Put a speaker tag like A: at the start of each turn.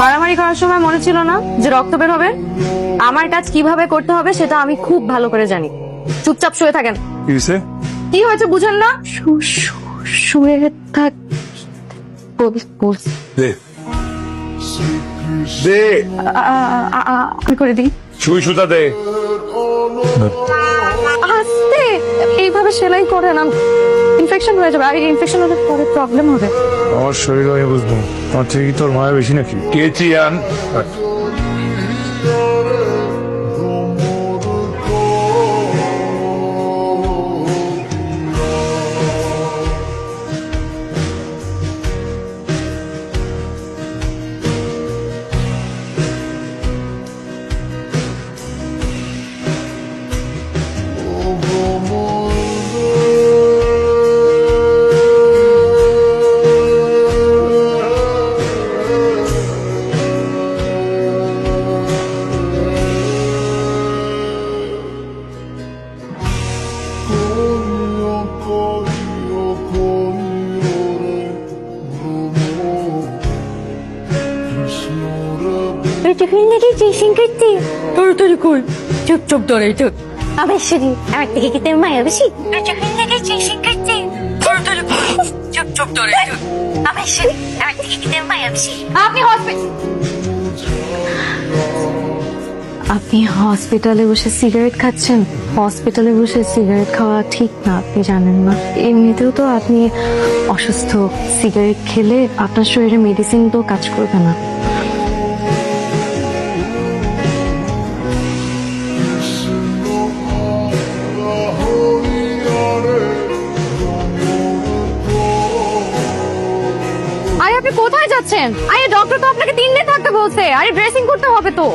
A: মারামারি করার সময় মনে ছিল না যে রক্ত বের হবে? আমার কাজ কিভাবে করতে হবে সেটা আমি খুব ভালো করে জানি। চুপচাপ শুয়ে থাকেন।
B: কি হয়েছে?
A: কি হয়েছে বুঝেন না? শুয়ে থাক।
B: দে দে
A: আমি করে দিই।
B: সুই সুতা দে।
A: আস্তে, এইভাবে সেলাই করে না, ইনফেকশন হয়ে যাবে। আর ইনফেকশন হলে পরে প্রবলেম হবে।
B: আমার শরীর আমি বুঝবো, তোমার থেকে কি তোর মায়া বেশি নাকি? কেচি আন।
C: টিফিন দেখি টিউশন করতে
A: তাড়াতাড়ি কই। চুপ ধরে চুপ।
C: আমার শরীর আমার থেকে কি তোর মায়া বেশি টিফিন দেখি টিউশন করতে
A: তাড়াতাড়ি কই। চুপ ধরে চুপ।
C: আমার শরীর আমার থেকে কি তোর মায়া বেশি
A: আপনি হসপিটালে বসে সিগারেট খাচ্ছেন। হসপিটালে বসে সিগারেট খাওয়া ঠিক না, আপনি জানেন না? এমনিতেও তো আপনি অসুস্থ। সিগারেট খেলে আপনার শরীরে মেডিসিন তো কাজ করবে না। আরে আপনি কোথায় যাচ্ছেন? আরে ডক্টর তো আপনাকে 3 দিন থাকতে বলছে। আরে ড্রেসিং করতে হবে তো।